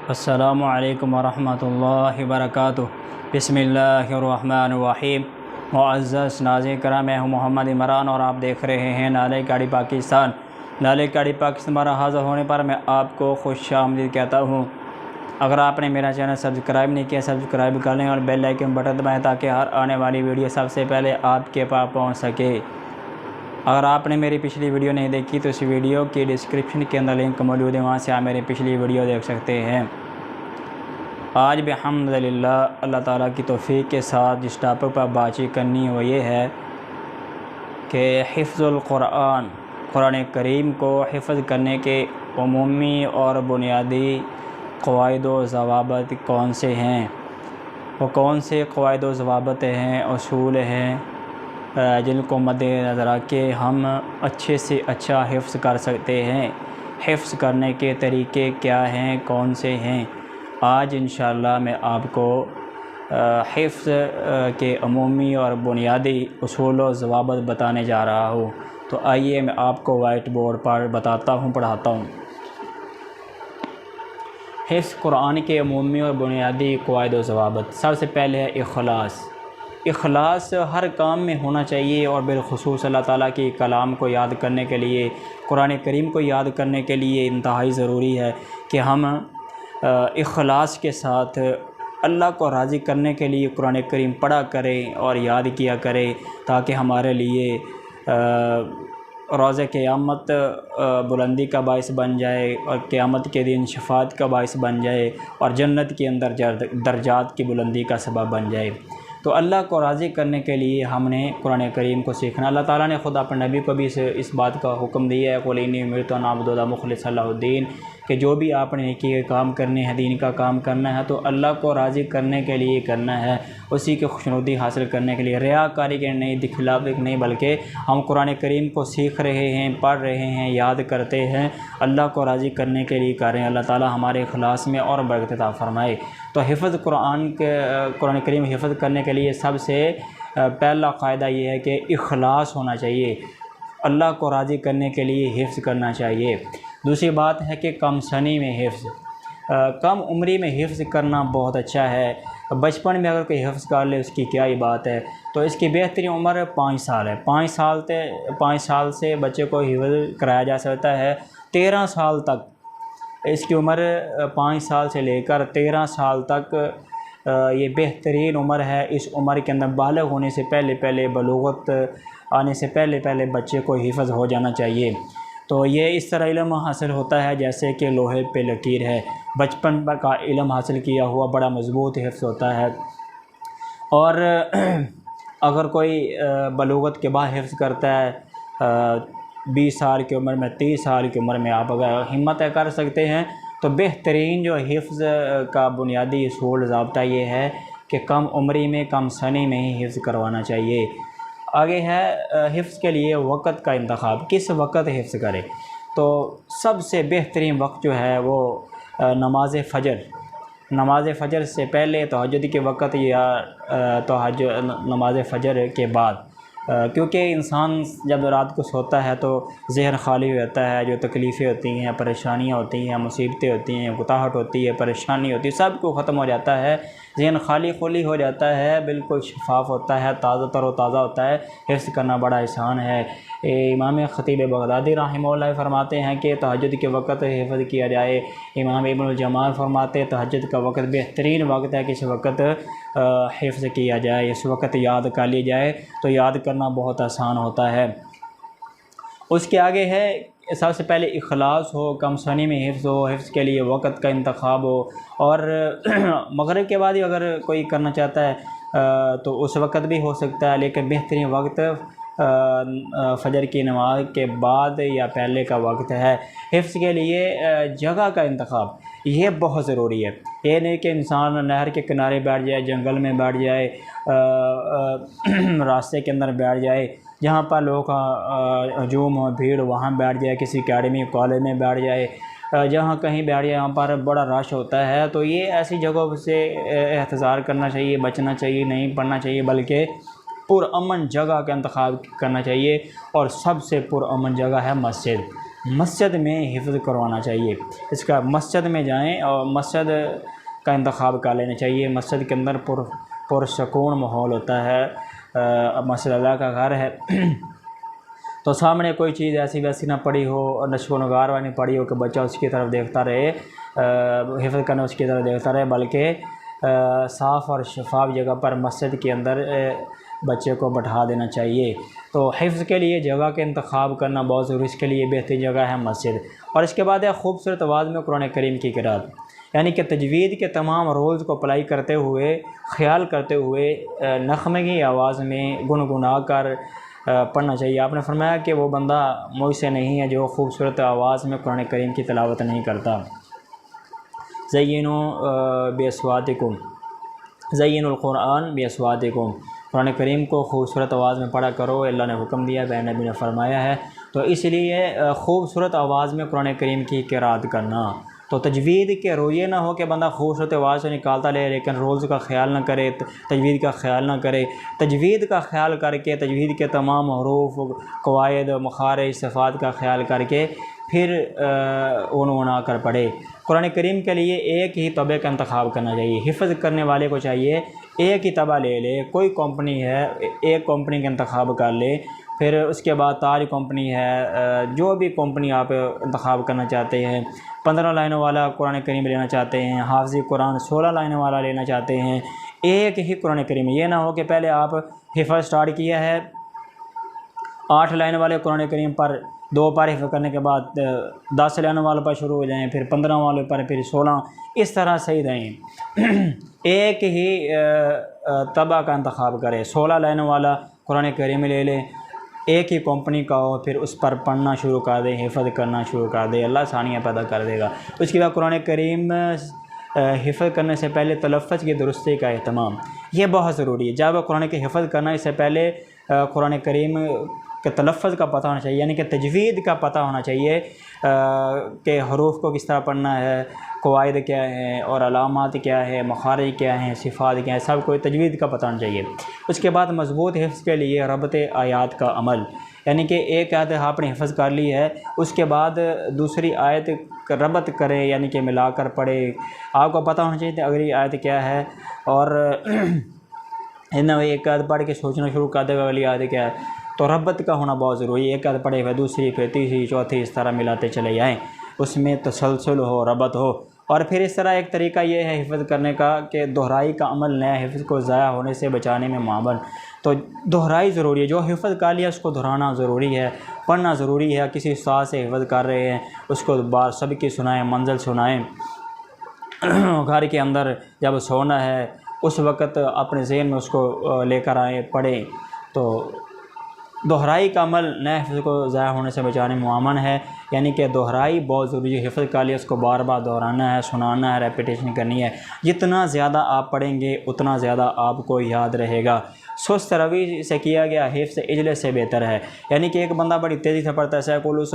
السلام علیکم ورحمۃ اللہ وبرکاتہ۔ بسم اللہ الرحمن الرحیم۔ معزز ناظرین کرام، میں ہوں محمد عمران اور آپ دیکھ رہے ہیں نالے گاڑی پاکستان۔ نالے گاڑی پاکستان ہمارا حاضر ہونے پر میں آپ کو خوش آمدید کہتا ہوں۔ اگر آپ نے میرا چینل سبسکرائب نہیں کیا، سبسکرائب کر لیں اور بیل آئیکن بٹن دبائیں تاکہ ہر آنے والی ویڈیو سب سے پہلے آپ کے پاس پہنچ سکے۔ اگر آپ نے میری پچھلی ویڈیو نہیں دیکھی تو اس ویڈیو کی ڈسکرپشن کے اندر لنک موجود ہے، وہاں سے آپ میری پچھلی ویڈیو دیکھ سکتے ہیں۔ آج بحمدللہ اللہ تعالیٰ کی توفیق کے ساتھ جس ٹاپک پر بات چیت کرنی ہے وہ یہ ہے کہ حفظ القرآن، قرآن کریم کو حفظ کرنے کے عمومی اور بنیادی قواعد و ضوابط کون سے ہیں، وہ کون سے قواعد و ضوابط ہیں، اصول ہیں جن کو مد نظر رکھ کے ہم اچھے سے اچھا حفظ کر سکتے ہیں۔ حفظ کرنے کے طریقے کیا ہیں، کون سے ہیں، آج انشاءاللہ میں آپ کو حفظ کے عمومی اور بنیادی اصول و ضوابط بتانے جا رہا ہوں۔ تو آئیے میں آپ کو وائٹ بورڈ پر بتاتا ہوں، پڑھاتا ہوں۔ حفظ قرآن کے عمومی اور بنیادی قواعد و ضوابط۔ سب سے پہلے ہے اخلاص۔ اخلاص ہر کام میں ہونا چاہیے، اور بالخصوص اللہ تعالیٰ کی کلام کو یاد کرنے کے لیے، قرآن کریم کو یاد کرنے کے لیے انتہائی ضروری ہے کہ ہم اخلاص کے ساتھ اللہ کو راضی کرنے کے لیے قرآن کریم پڑھا کریں اور یاد کیا کریں، تاکہ ہمارے لیے روز قیامت بلندی کا باعث بن جائے اور قیامت کے دن شفاعت کا باعث بن جائے اور جنت کے اندر درجات کی بلندی کا سبب بن جائے۔ تو اللہ کو راضی کرنے کے لیے ہم نے قرآن کریم کو سیکھنا۔ اللہ تعالیٰ نے خود اپنے نبی کو بھی اس بات کا حکم دیا ہے، قُلْ إِنِّي أُمِرْتُ أَنْ أَعْبُدَ اللَّهَ مُخْلِصًا لَهُ الدِّينَ، کہ جو بھی آپ نے نیکی کے کام کرنے ہیں، دین کا کام کرنا ہے تو اللہ کو راضی کرنے کے لیے کرنا ہے، اسی کی خوشنودی حاصل کرنے کے لیے، ریاکاری کے نہیں، دکھلاوے کے نہیں، بلکہ ہم قرآن کریم کو سیکھ رہے ہیں، پڑھ رہے ہیں، یاد کرتے ہیں، اللہ کو راضی کرنے کے لیے کر رہے ہیں۔ اللہ تعالیٰ ہمارے اخلاص میں اور برکت عطا فرمائے۔ تو حفظ قرآن کریم حفظ کرنے کے لیے سب سے پہلا قاعدہ یہ ہے کہ اخلاص ہونا چاہیے، اللہ کو راضی کرنے کے لیے حفظ کرنا چاہیے۔ دوسری بات ہے کہ کم سنی میں حفظ، کم عمری میں حفظ کرنا بہت اچھا ہے۔ بچپن میں اگر کوئی حفظ کر لے اس کی کیا ہی بات ہے۔ تو اس کی بہترین عمر 5 سال ہے۔ 5 سال سے بچے کو حفظ کرایا جا سکتا ہے 13 سال تک۔ اس کی عمر 5 سال سے لے کر 13 سال تک یہ بہترین عمر ہے۔ اس عمر کے اندر بالغ ہونے سے پہلے بلوغت آنے سے پہلے بچے کو حفظ ہو جانا چاہیے۔ تو یہ اس طرح علم حاصل ہوتا ہے جیسے کہ لوہے پہ لکیر ہے۔ بچپن کا علم حاصل کیا ہوا بڑا مضبوط حفظ ہوتا ہے، اور اگر کوئی بلوغت کے بعد حفظ کرتا ہے 20 سال کی عمر میں، 30 سال کی عمر میں، آپ اگر ہمت کر سکتے ہیں تو بہترین جو حفظ کا بنیادی اصول ضابطہ یہ ہے کہ کم عمری میں، کم سنی میں ہی حفظ کروانا چاہیے۔ آگے ہے حفظ کے لیے وقت کا انتخاب، کس وقت حفظ کرے۔ تو سب سے بہترین وقت جو ہے وہ نماز فجر سے پہلے، تہجد کے وقت یا نماز فجر کے بعد، کیونکہ انسان جب رات کو سوتا ہے تو ذہن خالی ہوتا ہے، جو تکلیفیں ہوتی ہیں، پریشانیاں ہوتی ہیں، مصیبتیں ہوتی ہیں، گتاہٹ ہوتی ہے، پریشانی ہوتی ہے، سب کو ختم ہو جاتا ہے، ذہن خالی ہو جاتا ہے، بالکل شفاف ہوتا ہے، تر و تازہ ہوتا ہے۔ حفظ کرنا بڑا آسان ہے۔ امام خطیب بغدادی رحمہ اللہ فرماتے ہیں کہ تہجد کے وقت حفظ کیا جائے۔ امام ابن الجمال فرماتے ہیں تہجد کا وقت بہترین وقت ہے کہ اس وقت حفظ کیا جائے، اس وقت یاد کر لی جائے تو یاد کرنا بہت آسان ہوتا ہے۔ اس کے آگے ہے سب سے پہلے اخلاص ہو، کم سنی میں حفظ ہو، حفظ کے لیے وقت کا انتخاب ہو، اور مغرب کے بعد ہی اگر کوئی کرنا چاہتا ہے تو اس وقت بھی ہو سکتا ہے، لیکن بہترین وقت فجر کی نماز کے بعد یا پہلے کا وقت ہے۔ حفظ کے لیے جگہ کا انتخاب یہ بہت ضروری ہے۔ یہ نہیں کہ انسان نہر کے کنارے بیٹھ جائے، جنگل میں بیٹھ جائے، راستے کے اندر بیٹھ جائے، جہاں پر لوگوں کا ہجوم ہو، بھیڑ، وہاں بیٹھ جائے، کسی اکیڈمی کالج میں بیٹھ جائے، جہاں کہیں بیٹھ جائے، یہاں پر بڑا رش ہوتا ہے۔ تو یہ ایسی جگہوں سے احتذار کرنا چاہیے، بچنا چاہیے، نہیں پڑھنا چاہیے، بلکہ پرامن جگہ کا انتخاب کرنا چاہیے، اور سب سے پرامن جگہ ہے مسجد۔ مسجد میں حفظ کروانا چاہیے، اس کا مسجد میں جائیں اور مسجد کا انتخاب کر لینا چاہیے۔ مسجد کے اندر پرسکون ماحول ہوتا ہے، مسجد اللہ کا گھر ہے تو سامنے کوئی چیز ایسی ویسی نہ پڑی ہو اور نشو و نگار والی پڑی ہو کہ بچہ اس کی طرف دیکھتا رہے، حفظ کرنا اس کی طرف دیکھتا رہے، بلکہ صاف اور شفاف جگہ پر مسجد کے اندر بچے کو بٹھا دینا چاہیے۔ تو حفظ کے لیے جگہ کے انتخاب کرنا بہت ضروری، اس کے لیے بہترین جگہ ہے مسجد۔ اور اس کے بعد ہے خوبصورت آواز میں قرآن کریم کی قرأت، یعنی کہ تجوید کے تمام رولز کو اپلائی کرتے ہوئے، خیال کرتے ہوئے نغمے کی آواز میں گنگنا کر پڑھنا چاہیے۔ آپ نے فرمایا کہ وہ بندہ مجھ سے نہیں ہے جو خوبصورت آواز میں قرآن کریم کی تلاوت نہیں کرتا۔ زینوا باصواتکم، زین القرآن باصواتکم، قرآن کریم کو خوبصورت آواز میں پڑھا کرو، اللہ نے حکم دیا ہے، نبی نے فرمایا ہے۔ تو اس لیے خوبصورت آواز میں قرآن کریم کی قرأت کرنا، تو تجوید کے رویے نہ ہو کہ بندہ خوبصورت آواز سے نکالتا لے لیکن رولز کا خیال نہ کرے، تجوید کا خیال نہ کرے۔ تجوید کا خیال کر کے، تجوید کے تمام حروف، قواعد، مخارج، صفات کا خیال کر کے پھر عنونا کر پڑھے۔ قرآن کریم کے لیے ایک ہی طبع کا انتخاب کرنا چاہیے۔ حفظ کرنے والے کو چاہیے ایک ہی طبع لے لے، کوئی کمپنی ہے ایک کمپنی کا انتخاب کر لے، پھر اس کے بعد تاج کمپنی ہے، جو بھی کمپنی آپ انتخاب کرنا چاہتے ہیں، 15 لائنوں والا قرآن کریم لینا چاہتے ہیں، حافظ قرآن 16 لائنوں والا لینا چاہتے ہیں، ایک ہی قرآن کریم۔ یہ نہ ہو کہ پہلے آپ حفظ سٹارٹ کیا ہے 8 لائن والے قرآن کریم پر، 2 پارے حفظ کرنے کے بعد 10 لائنوں والوں پر شروع ہو جائیں، پھر 15 والوں پر، پھر 16، اس طرح صحیح رہیں۔ ایک ہی طبع کا انتخاب کرے، 16 لائنوں والا قرآن کریم لے لیں، ایک ہی کمپنی کا ہو، پھر اس پر پڑھنا شروع کر دیں، حفظ کرنا شروع کر دیں، اللہ آسانیاں پیدا کر دے گا۔ اس کے بعد قرآن کریم حفظ کرنے سے پہلے تلفظ کی درستی کا اہتمام، یہ بہت ضروری ہے۔ جب قرآن کے حفظ کرنا اس سے پہلے قرآن کریم کے تلفظ کا پتہ ہونا چاہیے، یعنی کہ تجوید کا پتہ ہونا چاہیے کہ حروف کو کس طرح پڑھنا ہے، قواعد کیا ہیں اور علامات کیا ہے، مخارج کیا ہیں، صفات کیا ہیں، سب کو تجوید کا پتہ ہونا چاہیے۔ اس کے بعد مضبوط حفظ کے لیے ربط آیات کا عمل، یعنی کہ ایک آیت آپ نے حفظ کر لی ہے، اس کے بعد دوسری آیت ربط کرے، یعنی کہ ملا کر پڑھے۔ آپ کو پتہ ہونا چاہیے کہ اگلی آیت کیا ہے، اور ایک آیت پڑھ کے سوچنا شروع کر دے گا اگلی آیت کیا ہے، تو ربط کا ہونا بہت ضروری ہے۔ ایک آیت پڑھے پھر دوسری، پھر تیسری، چوتھی، اس طرح ملاتے چلے جائیں، اس میں تسلسل ہو، ربط ہو۔ اور پھر اس طرح ایک طریقہ یہ ہے حفظ کرنے کا کہ دہرائی کا عمل نیا حفظ کو ضائع ہونے سے بچانے میں معاون، تو دہرائی ضروری ہے۔ جو حفظ کر لیا اس کو دہرانا ضروری ہے، پڑھنا ضروری ہے۔ کسی استاد سے حفظ کر رہے ہیں اس کو بار سب کی سنائیں، منزل سنائیں۔ گھر کے اندر جب سونا ہے اس وقت اپنے ذہن میں اس کو لے کر آئیں، پڑھیں۔ تو دہرائی کا عمل نئے حفظ کو ضائع ہونے سے بچانے میں معاون ہے، یعنی کہ دہرائی بہت ضروری ہے۔ حفظ کا لیا اس کو بار بار دہرانا ہے، سنانا ہے، ریپیٹیشن کرنی ہے۔ جتنا زیادہ آپ پڑھیں گے اتنا زیادہ آپ کو یاد رہے گا۔ سست روی سے کیا گیا حفظ اجلس سے بہتر ہے، یعنی کہ ایک بندہ بڑی تیزی سے پڑھتا ہے، سیکول اس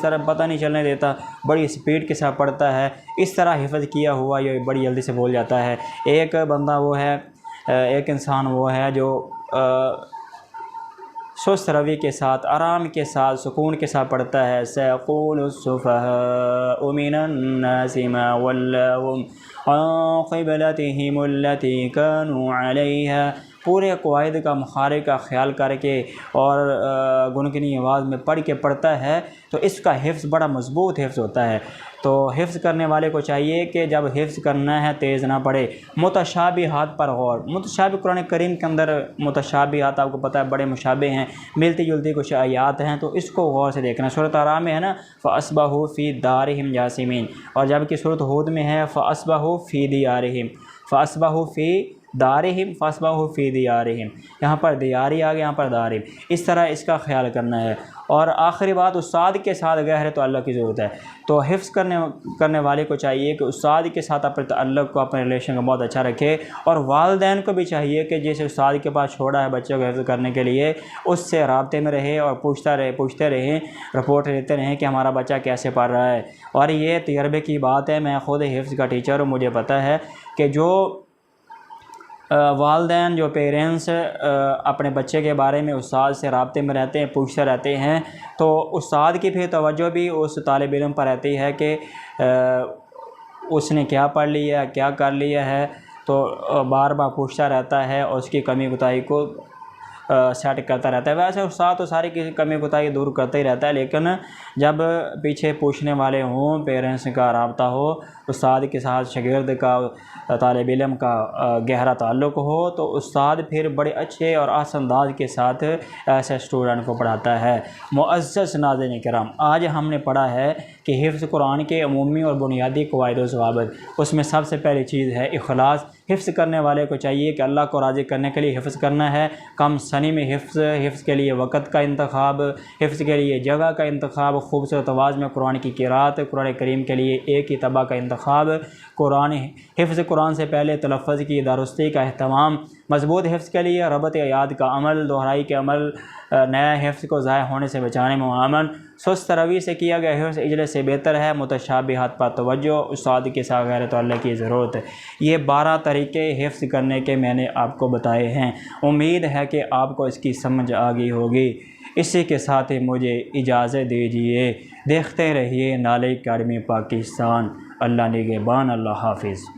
طرح پتہ نہیں چلنے دیتا، بڑی سپیڈ کے ساتھ پڑھتا ہے، اس طرح حفظ کیا ہوا یہ بڑی جلدی سے بھول جاتا ہے۔ ایک بندہ وہ ہے، ایک انسان وہ ہے جو سست روی کے ساتھ، آرام کے ساتھ، سکون کے ساتھ پڑھتا ہے۔ سيقول السفهاء من الناس ما ولاهم عن قبلتهم التي كانوا عليها، پورے قواعد کا، مخارج کا خیال کر کے اور گنگنی آواز میں پڑھ کے پڑھتا ہے تو اس کا حفظ بڑا مضبوط حفظ ہوتا ہے۔ تو حفظ کرنے والے کو چاہیے کہ جب حفظ کرنا ہے تیز نہ پڑھے۔ متشابہات پر غور، متشابہ قرآن کریم کے اندر متشابہات آپ کو پتہ ہے بڑے مشابہ ہیں، ملتی جلتی کچھ آیات ہیں، تو اس کو غور سے دیکھنا۔ سورۃ اعراف میں ہے نا فَأَصْبَحُوا فِي دَارِهِمْ جَاثِمِينَ، اور جب کہ سورۃ ہود میں ہے فَأَصْبَحُوا فِي دِيَارِهِمْ، فَأَصْبَحُوا فِي دَارِهِمْ فَأَصْبَحُوا فِي دِيَارِهِمْ، یہاں پر دیاری آ گیا، یہاں پر دارہم، اس طرح اس کا خیال کرنا ہے۔ اور آخری بات، استاد کے ساتھ گہرے تعلق کی ضرورت ہے۔ تو حفظ کرنے والے کو چاہیے کہ استاد کے ساتھ اپنے تعلق کو، اپنے ریلیشن کو بہت اچھا رکھے، اور والدین کو بھی چاہیے کہ جیسے استاد کے پاس چھوڑا ہے بچوں کو حفظ کرنے کے لیے، اس سے رابطے میں رہے اور پوچھتے رہیں، رپورٹ لیتے رہیں کہ ہمارا بچہ کیسے پڑھ رہا ہے۔ اور یہ تجربے کی بات ہے، میں خود حفظ کا ٹیچر ہوں، مجھے پتہ ہے کہ جو والدین جو پیرنٹس اپنے بچے کے بارے میں استاد سے رابطے میں رہتے ہیں، پوچھتے رہتے ہیں، تو استاد کی پھر توجہ بھی اس طالب علم پر رہتی ہے کہ اس نے کیا پڑھ لیا ہے، کیا کر لیا ہے، تو بار بار پوچھتا رہتا ہے اور اس کی کمی کوتاہی کو سیٹ کرتا رہتا ہے۔ ویسے استاد تو ساری کی کمی کوتاہی دور کرتا ہی رہتا ہے، لیکن جب پیچھے پوچھنے والے ہوں، پیرنٹس کا رابطہ ہو، استاد کے ساتھ شاگرد کا، طالب علم کا گہرا تعلق ہو، تو استاد پھر بڑے اچھے اور آسان انداز کے ساتھ ایسے اسٹوڈنٹ کو پڑھاتا ہے۔ معزز ناظرین کرام، آج ہم نے پڑھا ہے کہ حفظ قرآن کے عمومی اور بنیادی قواعد و ضوابط، اس میں سب سے پہلی چیز ہے اخلاص۔ حفظ کرنے والے کو چاہیے کہ اللہ کو راضی کرنے کے لیے حفظ کرنا ہے، کم سنی میں حفظ کے لیے وقت کا انتخاب، حفظ کے لیے جگہ کا انتخاب، خوبصورت آواز میں قرآن کی قرات، قرآن کریم کے لیے ایک ہی طبع کا انتخاب، حفظ قرآن سے پہلے تلفظ کی درستی کا اہتمام، مضبوط حفظ کے لیے ربط یاد کا عمل، دہرائی کے عمل، نیا حفظ کو ضائع ہونے سے بچانے میں معاون، سست روی سے کیا گیا حفظ اجلے سے بہتر ہے، متشابہات پر توجہ، استاد کے ساتھ غیرت اللہ کی ضرورت ہے۔ یہ 12 طریقے حفظ کرنے کے میں نے آپ کو بتائے ہیں، امید ہے کہ آپ کو اس کی سمجھ آ گئی ہوگی۔ اسی کے ساتھ ہی مجھے اجازت دیجیے، دیکھتے رہیے نالج اکیڈمی پاکستان۔ اللہ نگہبان، اللہ حافظ۔